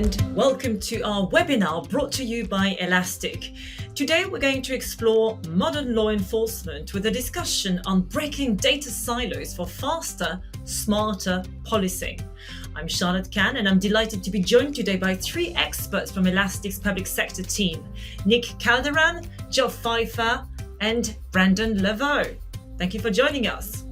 and welcome to our webinar brought to you by Elastic. Today we're going to explore modern law enforcement with a discussion on breaking data silos for faster, smarter policing. I'm Charlotte Can, and I'm delighted to be joined today by three experts from Elastic's public sector team: Nick Calderon, Joe Pfeiffer, and Brandon Laveau. Thank you for joining us.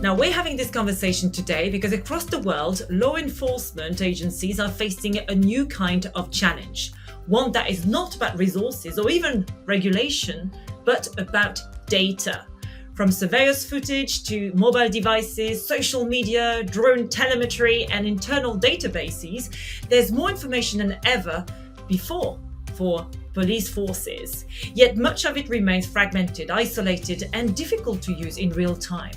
Now, we're having this conversation today because across the world, law enforcement agencies are facing a new kind of challenge, one that is not about resources or even regulation, but about data. From surveillance footage to mobile devices, social media, drone telemetry, and internal databases, there's more information than ever before for police forces. Yet much of it remains fragmented, isolated, and difficult to use in real time.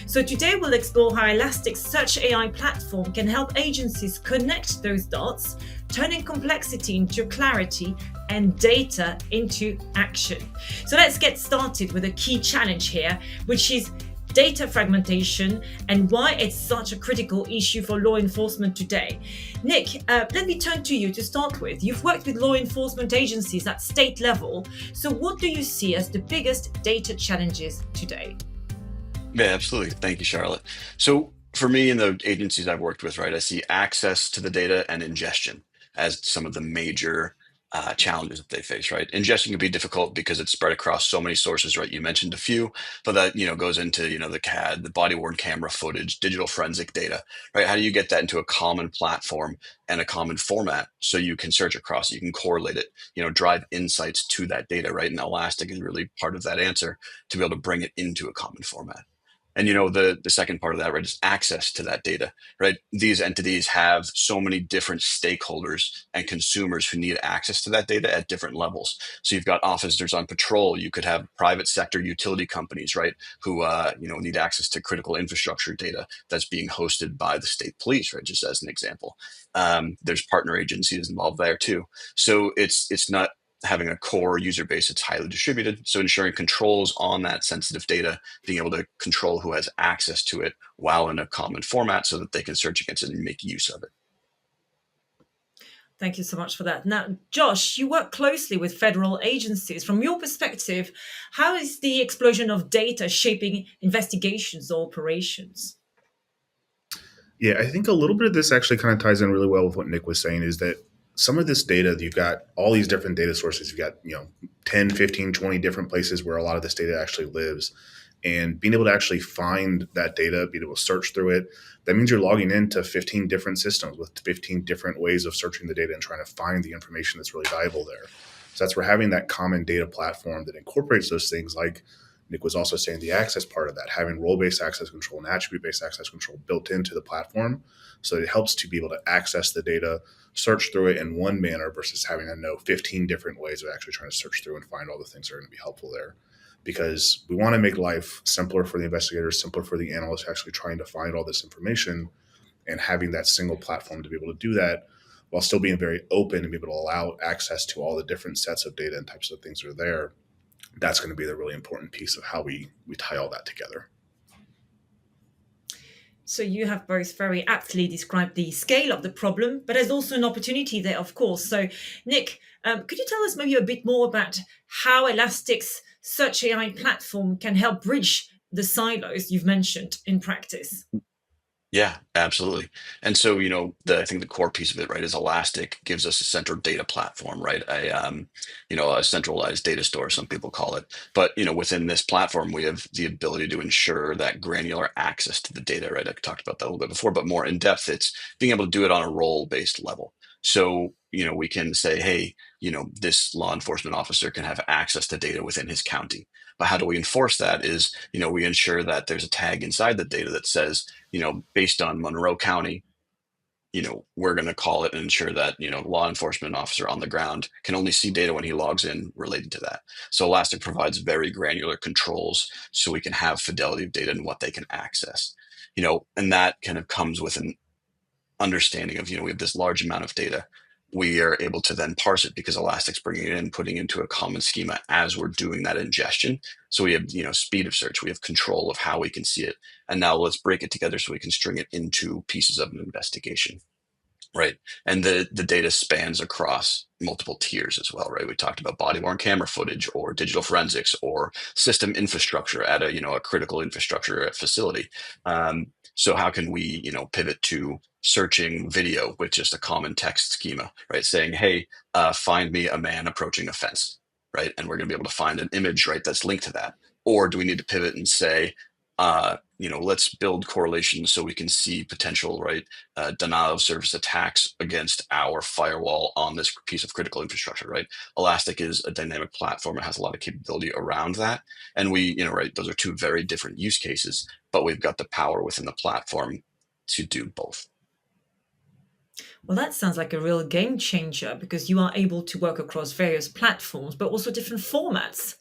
So today we'll explore how Elastic's Search AI platform can help agencies connect those dots, turning complexity into clarity and data into action. So let's get started with a key challenge here, which is data fragmentation and why it's such a critical issue for law enforcement today. Nick, let me turn to you to start with. You've worked with law enforcement agencies at state level. So what do you see as the biggest data challenges today? Yeah, absolutely. Thank you, Charlotte. So for me and the agencies I've worked with, right, I see access to the data and ingestion as some of the major challenges that they face, right? Ingestion can be difficult because it's spread across so many sources, right? You mentioned a few, but that, goes into, the CAD, the body worn camera footage, digital forensic data, right? How do you get that into a common platform and a common format so you can search across, you can correlate it, drive insights to that data, right? And Elastic is really part of that answer to be able to bring it into a common format. And the second part of that, right, is access to that data, right? These entities have so many different stakeholders and consumers who need access to that data at different levels. So you've got officers on patrol. You could have private sector utility companies, right, who need access to critical infrastructure data that's being hosted by the state police, right? Just as an example. There's partner agencies involved there too. So it's not having a core user base that's highly distributed. So ensuring controls on that sensitive data, being able to control who has access to it while in a common format so that they can search against it and make use of it. Thank you so much for that. Now, Josh, you work closely with federal agencies. From your perspective, how is the explosion of data shaping investigations or operations? Yeah, I think a little bit of this actually kind of ties in really well with what Nick was saying, is that some of this data, you've got all these different data sources. You've got, 10, 15, 20 different places where a lot of this data actually lives. And being able to actually find that data, being able to search through it, that means you're logging into 15 different systems with 15 different ways of searching the data and trying to find the information that's really valuable there. So that's where having that common data platform that incorporates those things, like Nick was also saying, the access part of that, having role-based access control and attribute-based access control built into the platform. So it helps to be able to access the data, search through it in one manner versus having to know 15 different ways of actually trying to search through and find all the things that are going to be helpful there. Because we want to make life simpler for the investigators, simpler for the analysts actually trying to find all this information, and having that single platform to be able to do that while still being very open and be able to allow access to all the different sets of data and types of things that are there. That's going to be the really important piece of how we tie all that together. So you have both very aptly described the scale of the problem, but there's also an opportunity there, of course. So Nick, could you tell us maybe a bit more about how Elastic's Search AI platform can help bridge the silos you've mentioned in practice? Yeah, absolutely. And so, I think the core piece of it, right, is Elastic gives us a central data platform, right? A centralized data store, some people call it. But, within this platform, we have the ability to ensure that granular access to the data, right? I talked about that a little bit before, but more in depth, it's being able to do it on a role-based level. So, we can say, hey, this law enforcement officer can have access to data within his county. But how do we enforce that is, we ensure that there's a tag inside the data that says, based on Monroe County, we're going to call it and ensure that, law enforcement officer on the ground can only see data when he logs in related to that. So Elastic provides very granular controls so we can have fidelity of data and what they can access, and that kind of comes with an understanding of, we have this large amount of data. we are able to then parse it because Elastic's bringing it in, putting it into a common schema as we're doing that ingestion. So we have, speed of search. We have control of how we can see it. And now let's break it together so we can string it into pieces of an investigation. Right. And the data spans across multiple tiers as well, right? We talked about body worn camera footage or digital forensics or system infrastructure at a critical infrastructure facility. So how can we, pivot to searching video with just a common text schema, right? Saying, hey, find me a man approaching a fence, right? And we're going to be able to find an image, right, that's linked to that. Or do we need to pivot and say, let's build correlations so we can see potential, right, denial of service attacks against our firewall on this piece of critical infrastructure, right? Elastic is a dynamic platform. It has a lot of capability around that. And we, right, those are two very different use cases, but we've got the power within the platform to do both. Well, that sounds like a real game changer because you are able to work across various platforms, but also different formats.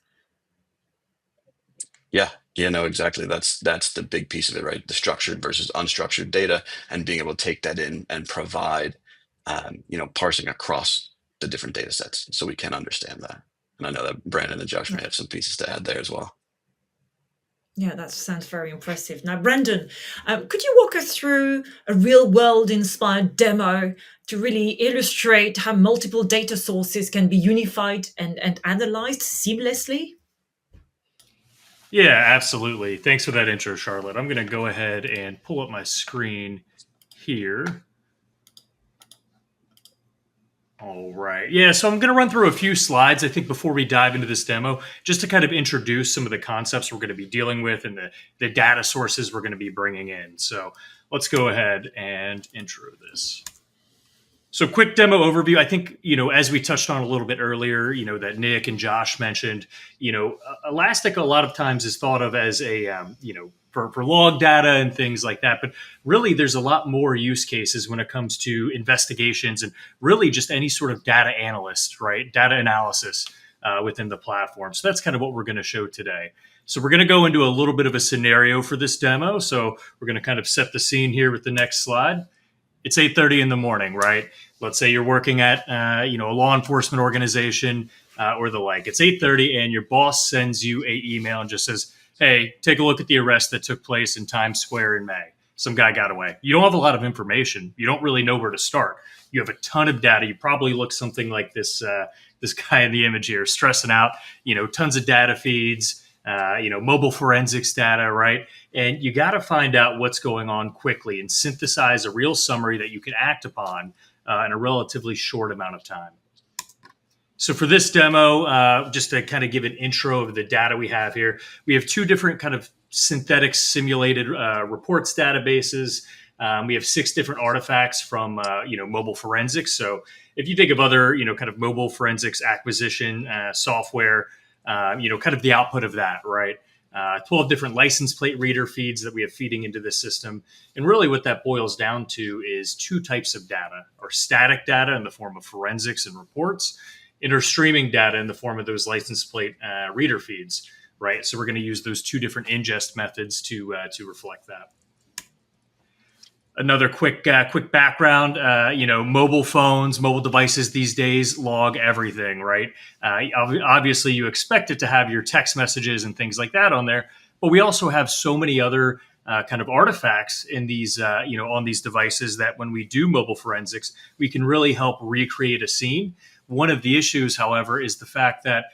Yeah, no, exactly. That's the big piece of it, right? The structured versus unstructured data, and being able to take that in and provide, parsing across the different data sets, so we can understand that. And I know that Brandon and Josh may have some pieces to add there as well. Yeah, that sounds very impressive. Now, Brendan, could you walk us through a real world inspired demo to really illustrate how multiple data sources can be unified and analyzed seamlessly? Yeah, absolutely. Thanks for that intro, Charlotte. I'm going to go ahead and pull up my screen here. All right. Yeah, so I'm going to run through a few slides, I think, before we dive into this demo, just to kind of introduce some of the concepts we're going to be dealing with and the data sources we're going to be bringing in. So let's go ahead and intro this. So quick demo overview. I think, as we touched on a little bit earlier, that Nick and Josh mentioned, Elastic a lot of times is thought of as for log data and things like that. But really, there's a lot more use cases when it comes to investigations and really just any sort of data analyst, right? Data analysis within the platform. So that's kind of what we're going to show today. So we're going to go into a little bit of a scenario for this demo. So we're going to kind of set the scene here with the next slide. It's 8:30 in the morning, right? Let's say you're working at, a law enforcement organization or the like. It's 8:30 and your boss sends you an email and just says, hey, take a look at the arrest that took place in Times Square in May. Some guy got away. You don't have a lot of information. You don't really know where to start. You have a ton of data. You probably look something like this guy in the image here, stressing out, tons of data feeds, mobile forensics data, right? And you got to find out what's going on quickly and synthesize a real summary that you can act upon in a relatively short amount of time. So for this demo, just to kind of give an intro of the data we have here, we have two different kind of synthetic simulated reports databases. We have 6 different artifacts from, mobile forensics. So if you think of other, kind of mobile forensics acquisition software, kind of the output of that, right? 12 different license plate reader feeds that we have feeding into this system. And really what that boils down to is 2 types of data, or static data in the form of forensics and reports, and our streaming data in the form of those license plate reader feeds, right? So we're going to use those 2 different ingest methods to reflect that. Another quick background, mobile phones, mobile devices these days log everything, right? Obviously, you expect it to have your text messages and things like that on there, but we also have so many other kind of artifacts in these, on these devices that when we do mobile forensics, we can really help recreate a scene. One of the issues, however, is the fact that,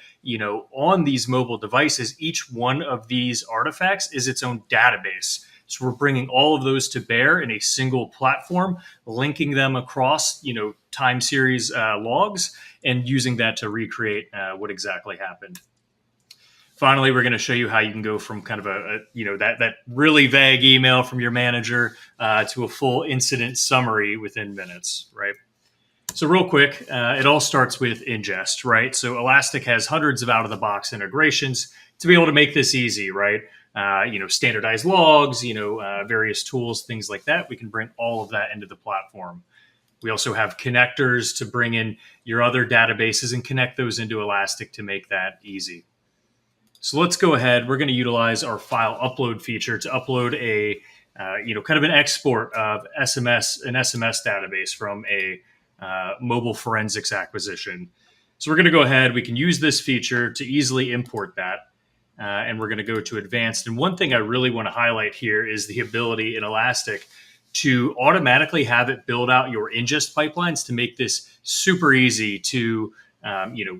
on these mobile devices, each one of these artifacts is its own database. So we're bringing all of those to bear in a single platform, linking them across, time series logs, and using that to recreate what exactly happened. Finally, we're going to show you how you can go from kind of that really vague email from your manager to a full incident summary within minutes, right? So real quick, it all starts with ingest, right? So Elastic has hundreds of out-of-the-box integrations to be able to make this easy, right? Standardized logs, various tools, things like that. We can bring all of that into the platform. We also have connectors to bring in your other databases and connect those into Elastic to make that easy. So let's go ahead. We're going to utilize our file upload feature to upload a, kind of an export of an SMS database from a mobile forensics acquisition. So we're going to go ahead. We can use this feature to easily import that. And we're going to go to advanced. And one thing I really want to highlight here is the ability in Elastic to automatically have it build out your ingest pipelines to make this super easy to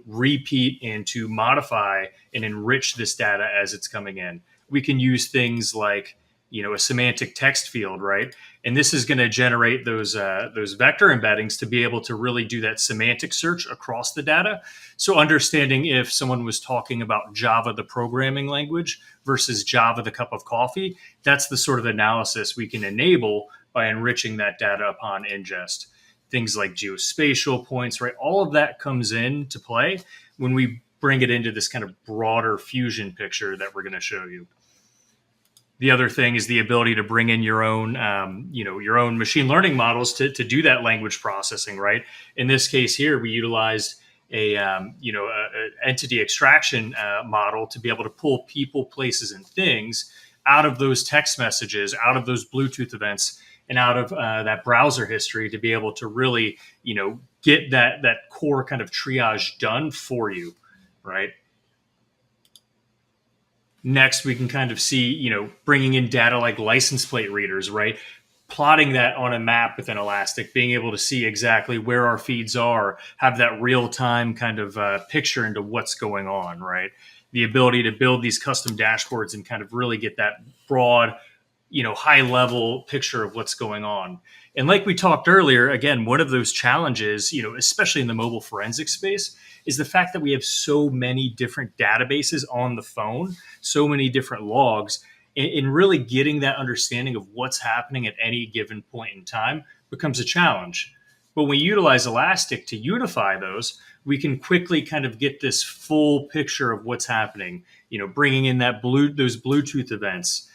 repeat and to modify and enrich this data as it's coming in. We can use things like a semantic text field, right? And this is going to generate those vector embeddings to be able to really do that semantic search across the data. So understanding if someone was talking about Java, the programming language, versus Java, the cup of coffee, that's the sort of analysis we can enable by enriching that data upon ingest. Things like geospatial points, right? All of that comes into play when we bring it into this kind of broader fusion picture that we're going to show you. The other thing is the ability to bring in your own machine learning models to do that language processing, right? In this case here, we utilized a entity extraction model to be able to pull people, places, and things out of those text messages, out of those Bluetooth events, and out of that browser history to be able to really, get that core kind of triage done for you, right? Next, we can kind of see, bringing in data like license plate readers, right? Plotting that on a map within Elastic, being able to see exactly where our feeds are, have that real-time kind of picture into what's going on, right? The ability to build these custom dashboards and kind of really get that broad, high-level picture of what's going on. And like we talked earlier, again, one of those challenges, especially in the mobile forensics space, is the fact that we have so many different databases on the phone, so many different logs, and really getting that understanding of what's happening at any given point in time becomes a challenge. But when we utilize Elastic to unify those, we can quickly kind of get this full picture of what's happening, bringing in those Bluetooth events,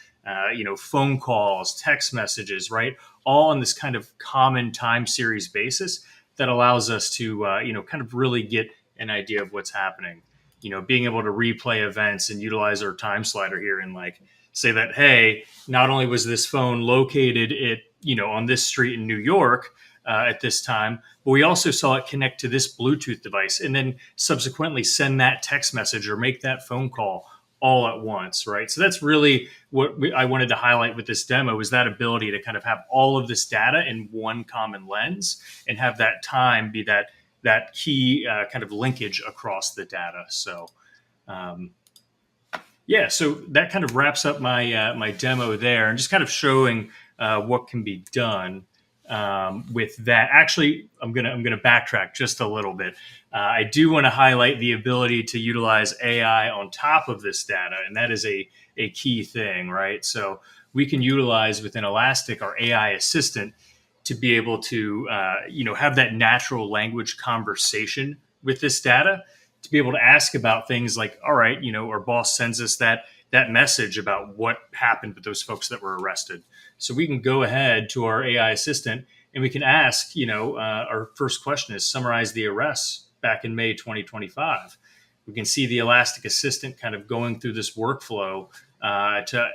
phone calls, text messages, right? All on this kind of common time series basis that allows us to, kind of really get an idea of what's happening. Being able to replay events and utilize our time slider here and say that, hey, not only was this phone located on this street in New York at this time, but we also saw it connect to this Bluetooth device and then subsequently send that text message or make that phone call all at once, right? So that's really what I wanted to highlight with this demo is that ability to kind of have all of this data in one common lens and have that time be that key kind of linkage across the data. So, so that kind of wraps up my demo there and just kind of showing what can be done with that. Actually, I'm gonna backtrack just a little bit. I do want to highlight the ability to utilize AI on top of this data, and that is a key thing, right? So we can utilize within Elastic our AI assistant to be able to have that natural language conversation with this data, to be able to ask about things like, all right, our boss sends us that message about what happened with those folks that were arrested. So we can go ahead to our AI assistant and we can ask, our first question is summarize the arrests back in May 2025. We can see the Elastic assistant kind of going through this workflow to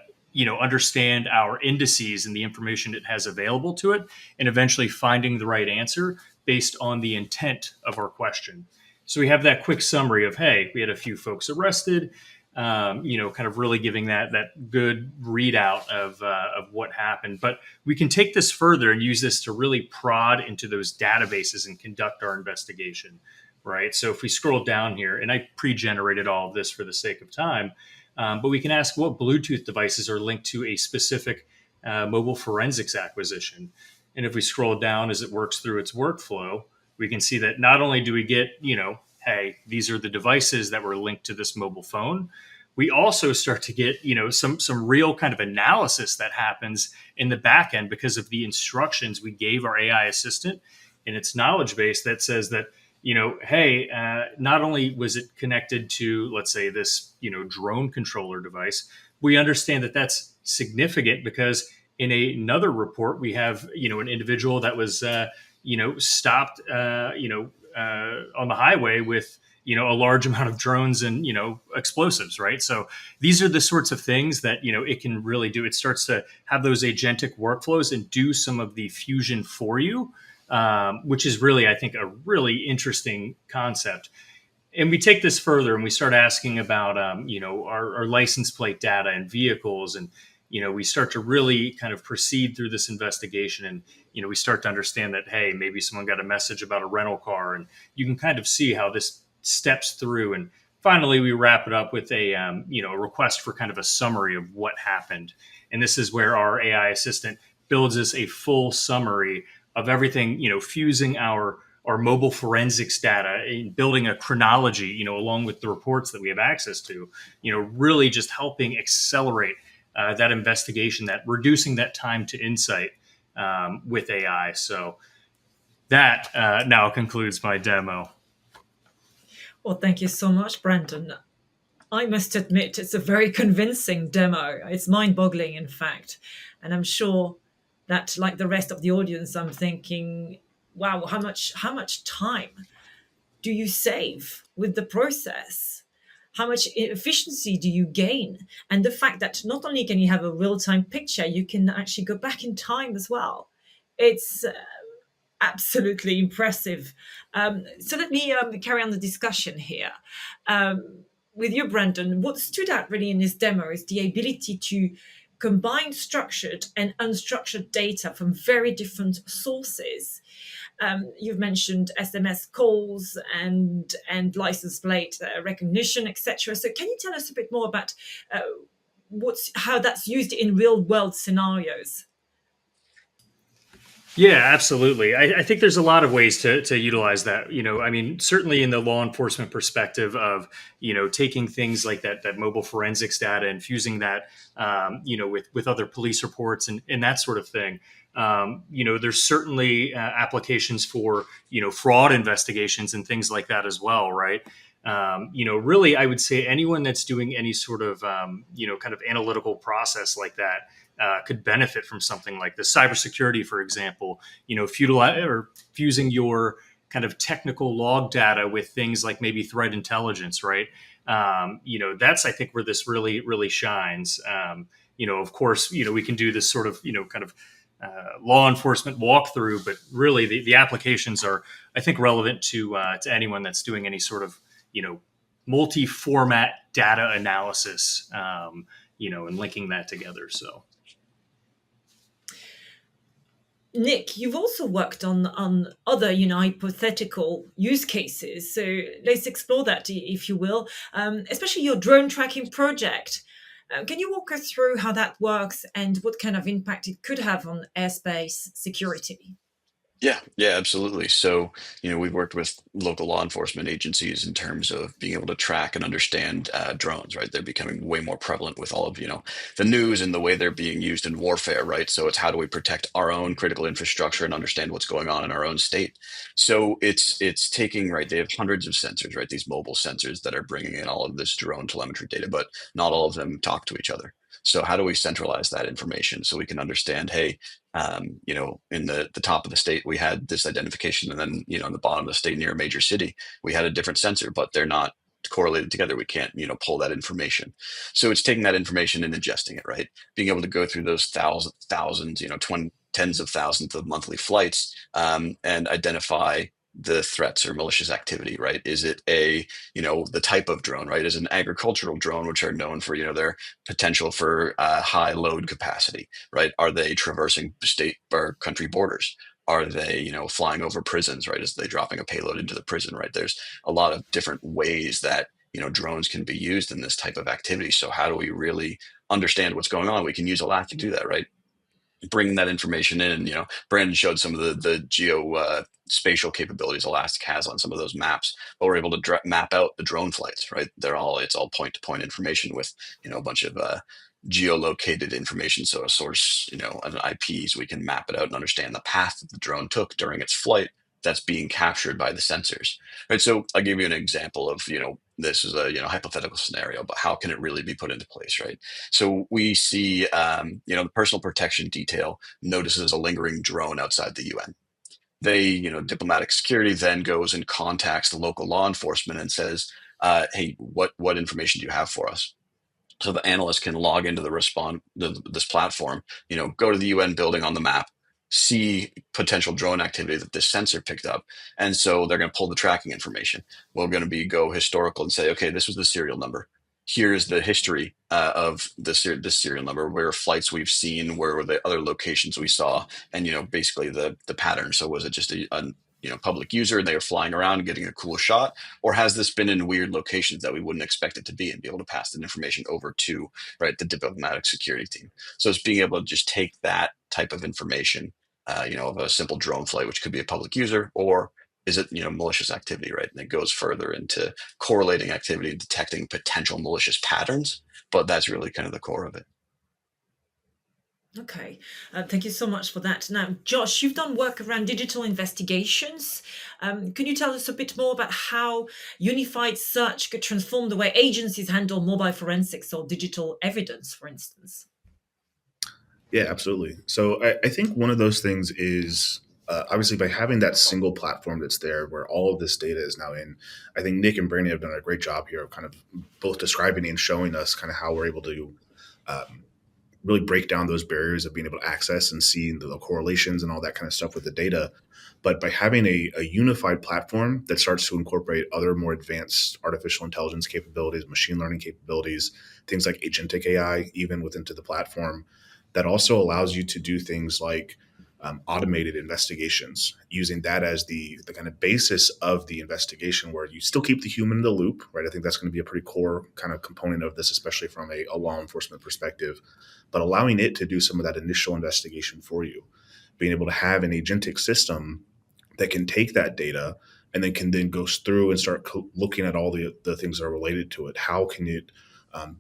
understand our indices and the information it has available to it, and eventually finding the right answer based on the intent of our question. So we have that quick summary of, hey, we had a few folks arrested, kind of really giving that good readout of what happened. But we can take this further and use this to really prod into those databases and conduct our investigation, right? So if we scroll down here, and I pre-generated all of this for the sake of time, but we can ask what Bluetooth devices are linked to a specific mobile forensics acquisition. And if we scroll down as it works through its workflow, we can see that not only do we get, hey, these are the devices that were linked to this mobile phone, we also start to get, some real kind of analysis that happens in the back end because of the instructions we gave our AI assistant in its knowledge base that says that, hey, not only was it connected to, let's say, this, drone controller device, we understand that that's significant because in another report, we have, an individual that was, stopped, on the highway with, a large amount of drones and, explosives, right? So these are the sorts of things that, it can really do. It starts to have those agentic workflows and do some of the fusion for you which is really, I think, a really interesting concept. And we take this further and we start asking about, our license plate data and vehicles. And, we start to really kind of proceed through this investigation. And, we start to understand that, hey, maybe someone got a message about a rental car. And you can kind of see how this steps through. And finally, we wrap it up with a request for kind of a summary of what happened. And this is where our AI assistant builds us a full summary of everything, fusing our mobile forensics data and building a chronology, along with the reports that we have access to, really just helping accelerate that investigation, that reducing that time to insight with AI. So that now concludes my demo. Well, thank you so much, Brandon. I must admit, it's a very convincing demo. It's mind-boggling, in fact. And I'm sure that, like the rest of the audience, I'm thinking, wow, how much time do you save with the process? How much efficiency do you gain? And the fact that not only can you have a real-time picture, you can actually go back in time as well. It's absolutely impressive. So let me carry on the discussion here. With you, Brandon, what stood out really in this demo is the ability to combine structured and unstructured data from very different sources. You've mentioned SMS calls and license plate recognition, etc. So can you tell us a bit more about how that's used in real world scenarios? Yeah, absolutely. I think there's a lot of ways to utilize that. Certainly in the law enforcement perspective of, taking things like that mobile forensics data and fusing that, with other police reports and that sort of thing. There's certainly applications for, fraud investigations and things like that as well, right? Really, I would say anyone that's doing any sort of, kind of analytical process like that could benefit from something like this. Cybersecurity, for example, fusing your kind of technical log data with things like maybe threat intelligence, right? That's, I think, where this really, really shines. Of course, we can do this sort of, kind of law enforcement walkthrough, but really the applications are, I think, relevant to anyone that's doing any sort of, multi-format data analysis, and linking that together. So. Nick, you've also worked on other, hypothetical use cases. So let's explore that, if you will, especially your drone tracking project. Can you walk us through how that works and what kind of impact it could have on airspace security? Yeah, absolutely. So, we've worked with local law enforcement agencies in terms of being able to track and understand drones, right? They're becoming way more prevalent with all of, the news and the way they're being used in warfare, right? So it's how do we protect our own critical infrastructure and understand what's going on in our own state? So it's taking, right, they have hundreds of sensors, right? These mobile sensors that are bringing in all of this drone telemetry data, but not all of them talk to each other. So how do we centralize that information so we can understand, hey, in the top of the state, we had this identification, and then, in the bottom of the state near a major city, we had a different sensor, but they're not correlated together. We can't, pull that information. So it's taking that information and ingesting it, right? Being able to go through those thousands, 20, tens of thousands of monthly flights, and identify the threats or malicious activity, right? Is it the type of drone, right? Is an agricultural drone, which are known for, their potential for high load capacity, right? Are they traversing state or country borders? Are they, flying over prisons, right? Is they dropping a payload into the prison, right? There's a lot of different ways that, drones can be used in this type of activity. So how do we really understand what's going on? We can use a lot to do that, right? Bringing that information in. Brandon showed some of the geospatial capabilities Elastic has on some of those maps, but we're able to map out the drone flights, right? It's all point to point information with, a bunch of geolocated information. So a source, an IPs, we can map it out and understand the path that the drone took during its flight that's being captured by the sensors, right? So I'll give you an example of, this is a, hypothetical scenario, but how can it really be put into place, right? So we see, the personal protection detail notices a lingering drone outside the UN. They, diplomatic security then goes and contacts the local law enforcement and says, hey, what information do you have for us? So the analyst can log into this platform, go to the UN building on the map, see potential drone activity that this sensor picked up, and so they're going to pull the tracking information. We're going to go historical and say, okay, this was the serial number. Here's the history of this serial number, where flights we've seen, where were the other locations we saw, and basically the pattern. So was it just a public user and they were flying around and getting a cool shot, or has this been in weird locations that we wouldn't expect it to be, and be able to pass that information over to the diplomatic security team. So it's being able to just take that type of information, of a simple drone flight, which could be a public user, or is it malicious activity, right? And it goes further into correlating activity and detecting potential malicious patterns, but that's really kind of the core of it. Okay, thank you so much for that. Now, Josh, you've done work around digital investigations. Can you tell us a bit more about how unified search could transform the way agencies handle mobile forensics or digital evidence, for instance? Yeah, absolutely. So I think one of those things is obviously by having that single platform that's there where all of this data is now in. I think Nick and Brandon have done a great job here of kind of both describing and showing us kind of how we're able to really break down those barriers of being able to access and see the correlations and all that kind of stuff with the data. But by having a unified platform that starts to incorporate other more advanced artificial intelligence capabilities, machine learning capabilities, things like agentic AI, even within to the platform, that also allows you to do things like automated investigations, using that as the kind of basis of the investigation, where you still keep the human in the loop, right? I think that's going to be a pretty core kind of component of this, especially from a law enforcement perspective, but allowing it to do some of that initial investigation for you, being able to have an agentic system that can take that data and then goes through and start looking at all the things that are related to it. How can it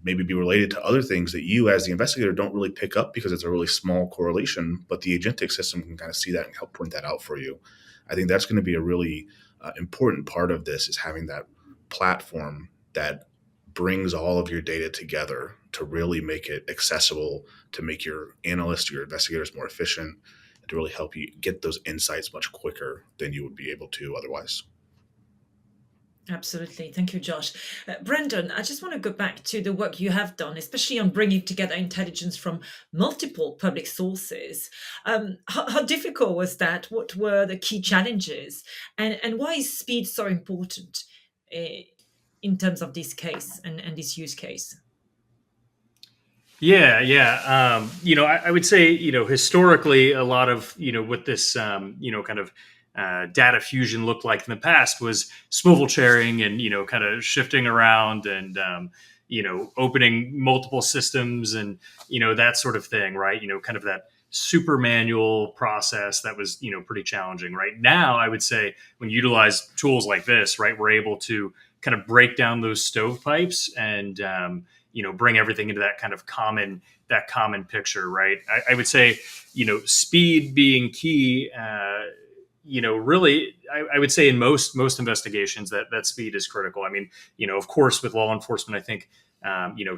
maybe be related to other things that you as the investigator don't really pick up because it's a really small correlation, but the agentic system can kind of see that and help point that out for you. I think that's going to be a really important part of this, is having that platform that brings all of your data together to really make it accessible, to make your analysts, your investigators more efficient, and to really help you get those insights much quicker than you would be able to otherwise. Absolutely. Thank you, Josh. Brendan, I just want to go back to the work you have done, especially on bringing together intelligence from multiple public sources. How difficult was that? What were the key challenges? And why is speed so important in terms of this case and this use case? Yeah. I would say, historically, a lot of, what this, kind of data fusion looked like in the past was swivel chairing and, kind of shifting around and, opening multiple systems and, that sort of thing, right? Kind of that super manual process that was, pretty challenging. Right now, I would say when you utilize tools like this, right, we're able to kind of break down those stovepipes and, bring everything into that common picture, right? I would say, speed being key. Really, I would say in most investigations that speed is critical. I mean, of course, with law enforcement, I think,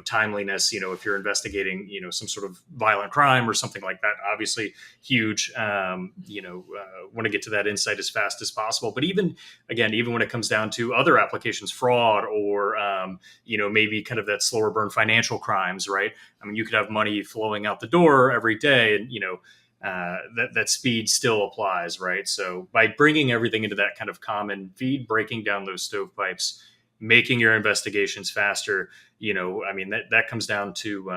timeliness. If you're investigating, some sort of violent crime or something like that, obviously huge. Want to get to that insight as fast as possible. But even when it comes down to other applications, fraud or maybe kind of that slower burn financial crimes, right? I mean, you could have money flowing out the door every day, and that speed still applies, right? So by bringing everything into that kind of common feed, breaking down those stovepipes, making your investigations faster, that comes down to,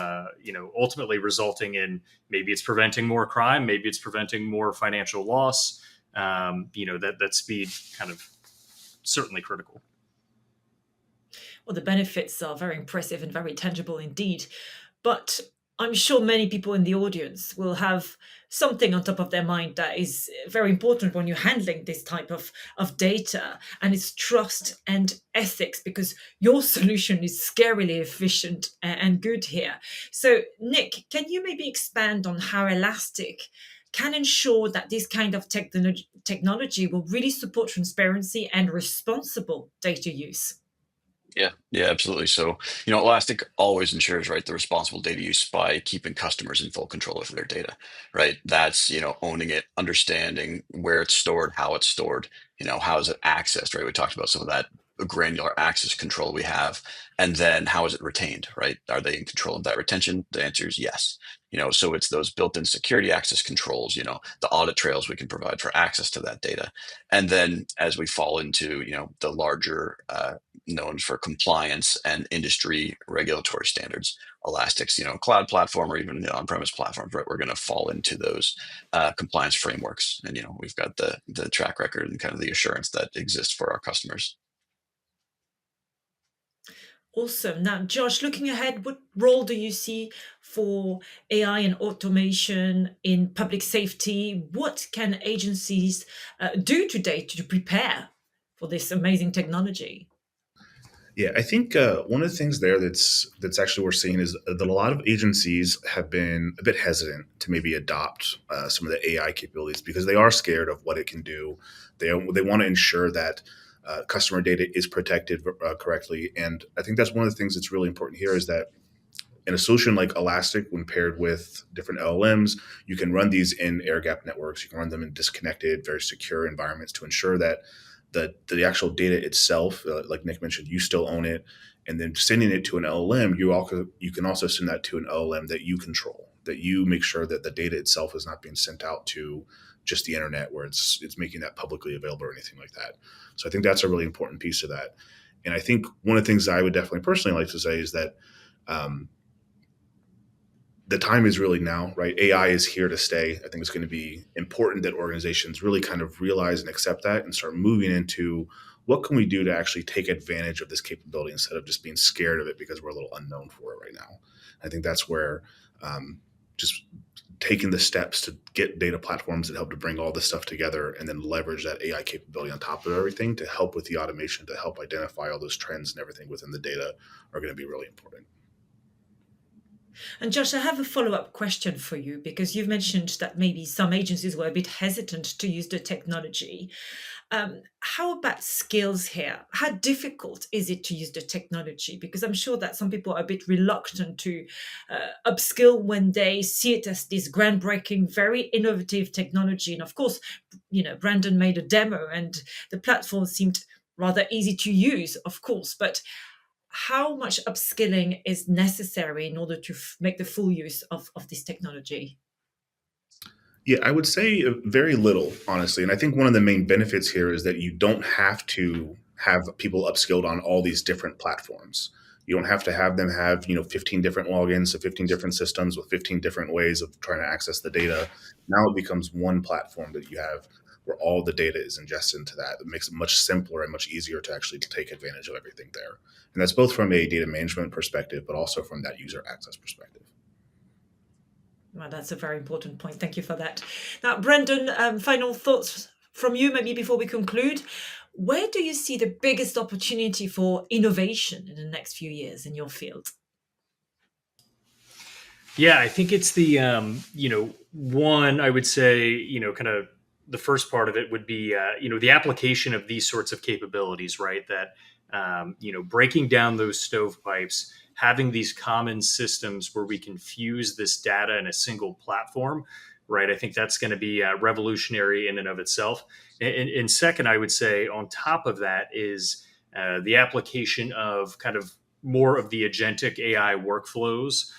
ultimately resulting in, maybe it's preventing more crime, maybe it's preventing more financial loss. That speed kind of certainly critical. Well, the benefits are very impressive and very tangible indeed. But I'm sure many people in the audience will have something on top of their mind that is very important when you're handling this type of data, and it's trust and ethics, because your solution is scarily efficient and good here. So, Nick, can you maybe expand on how Elastic can ensure that this kind of technology will really support transparency and responsible data use? Yeah, absolutely. So, Elastic always ensures, right, the responsible data use by keeping customers in full control of their data, right? That's, owning it, understanding where it's stored, how it's stored, how is it accessed, right? We talked about some of that granular access control we have, and then how is it retained, right? Are they in control of that retention? The answer is yes. So it's those built-in security access controls, the audit trails we can provide for access to that data. And then as we fall into, the larger known for compliance and industry regulatory standards, Elastic's, cloud platform or even on-premise platforms, right? We're going to fall into those compliance frameworks. And, we've got the track record and kind of the assurance that exists for our customers. Awesome. Now, Josh, looking ahead, what role do you see for AI and automation in public safety? What can agencies do today to prepare for this amazing technology? Yeah, I think one of the things there that's actually we're seeing is that a lot of agencies have been a bit hesitant to maybe adopt some of the AI capabilities because they are scared of what it can do. They want to ensure that customer data is protected correctly, and I think that's one of the things that's really important here is that in a solution like Elastic, when paired with different LLMs, you can run these in air gap networks. You can run them in disconnected, very secure environments to ensure that the actual data itself, like Nick mentioned, you still own it. And then sending it to an LLM, you can also send that to an LLM that you control, that you make sure that the data itself is not being sent out to just the internet where it's making that publicly available or anything like that. So I think that's a really important piece of that. And I think one of the things that I would definitely personally like to say is that the time is really now, right? AI is here to stay. I think it's going to be important that organizations really kind of realize and accept that and start moving into what can we do to actually take advantage of this capability instead of just being scared of it because we're a little unknown for it right now. I think that's where just taking the steps to get data platforms that help to bring all this stuff together and then leverage that AI capability on top of everything to help with the automation, to help identify all those trends and everything within the data are going to be really important. And Josh, I have a follow-up question for you because you've mentioned that maybe some agencies were a bit hesitant to use the technology. How about skills here? How difficult is it to use the technology? Because I'm sure that some people are a bit reluctant to upskill when they see it as this groundbreaking, very innovative technology. And of course, Brandon made a demo and the platform seemed rather easy to use, of course, but how much upskilling is necessary in order to make the full use of this technology? Yeah, I would say very little, honestly. And I think one of the main benefits here is that you don't have to have people upskilled on all these different platforms. You don't have to have them have, 15 different logins to 15 different systems with 15 different ways of trying to access the data. Now it becomes one platform that you have where all the data is ingested into that. It makes it much simpler and much easier to actually take advantage of everything there. And that's both from a data management perspective, but also from that user access perspective. Well, that's a very important point. Thank you for that. Now, Brendan, final thoughts from you, maybe before we conclude. Where do you see the biggest opportunity for innovation in the next few years in your field? Yeah, I think it's the one I would say kind of the first part of it would be the application of these sorts of capabilities, right? That breaking down those stovepipes, having these common systems where we can fuse this data in a single platform, right? I think that's going to be revolutionary in and of itself. And second, I would say on top of that is the application of kind of more of the agentic AI workflows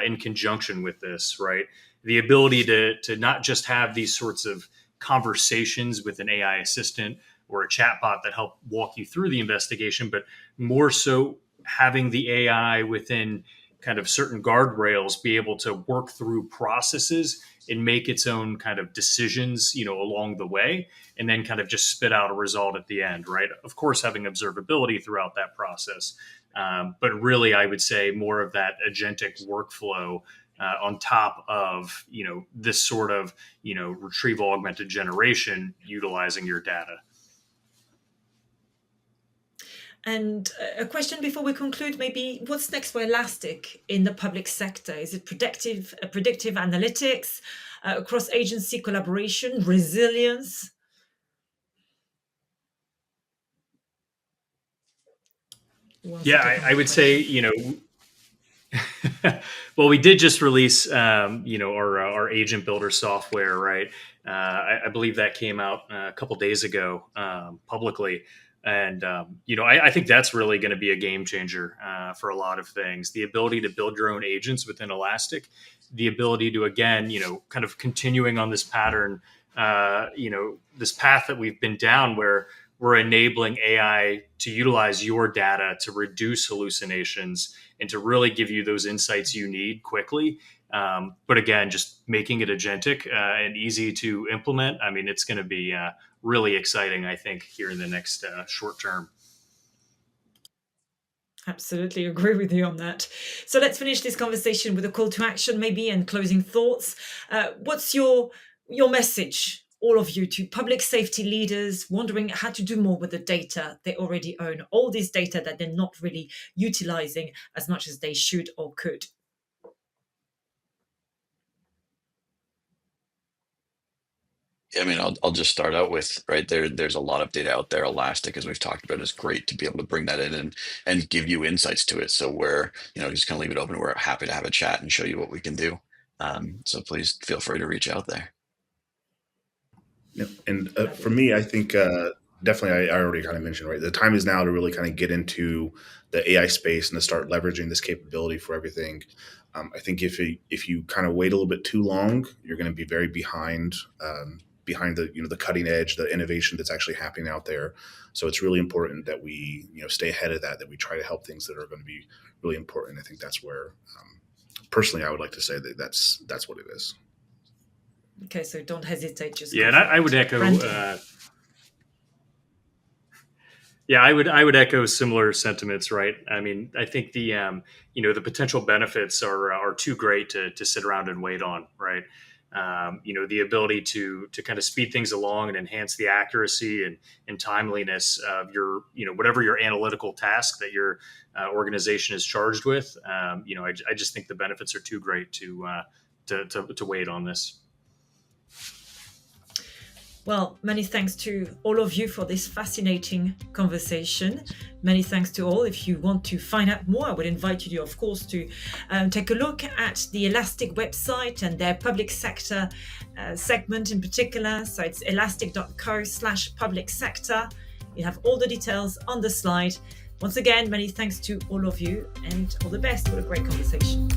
in conjunction with this, right? The ability to not just have these sorts of conversations with an AI assistant or a chatbot that help walk you through the investigation, but more so having the AI within kind of certain guardrails be able to work through processes and make its own kind of decisions, along the way, and then kind of just spit out a result at the end, right? Of course, having observability throughout that process. But really, I would say more of that agentic workflow on top of, this sort of, retrieval augmented generation utilizing your data. And a question before we conclude, maybe what's next for Elastic in the public sector? Is it predictive analytics, cross-agency collaboration, resilience? Yeah, I would say, well, we did just release, our agent builder software, right? I believe that came out a couple days ago publicly. And I think that's really going to be a game changer for a lot of things. The ability to build your own agents within Elastic, the ability to, again, kind of continuing on this pattern, this path that we've been down, where we're enabling AI to utilize your data to reduce hallucinations and to really give you those insights you need quickly. But again, just making it agentic and easy to implement. I mean, it's going to be really exciting, I think, here in the next short term. Absolutely agree with you on that. So let's finish this conversation with a call to action, maybe, and closing thoughts. What's your message, all of you, to public safety leaders wondering how to do more with the data they already own, all this data that they're not really utilizing as much as they should or could? I mean, I'll just start out with, right there. There's a lot of data out there. Elastic, as we've talked about, is great to be able to bring that in and give you insights to it. So we're, just gonna leave it open. We're happy to have a chat and show you what we can do. So please feel free to reach out there. Yep. And for me, I think definitely, I already kind of mentioned, right, the time is now to really kind of get into the AI space and to start leveraging this capability for everything. I think if you kind of wait a little bit too long, you're going to be very behind the the cutting edge, the innovation that's actually happening out there. So it's really important that we stay ahead of that we try to help things that are going to be really important. I think that's where personally I would like to say that's what it is. Okay, so don't hesitate. Just and I would echo. I would echo similar sentiments. Right. I mean, I think the the potential benefits are too great to sit around and wait on. Right. The ability to kind of speed things along and enhance the accuracy and timeliness of your, whatever your analytical task that your organization is charged with. I just think the benefits are too great to wait on this. Well, many thanks to all of you for this fascinating conversation. Many thanks to all. If you want to find out more, I would invite you, of course, to take a look at the Elastic website and their public sector segment in particular. So it's elastic.co/public sector. You have all the details on the slide. Once again, many thanks to all of you and all the best. What a great conversation.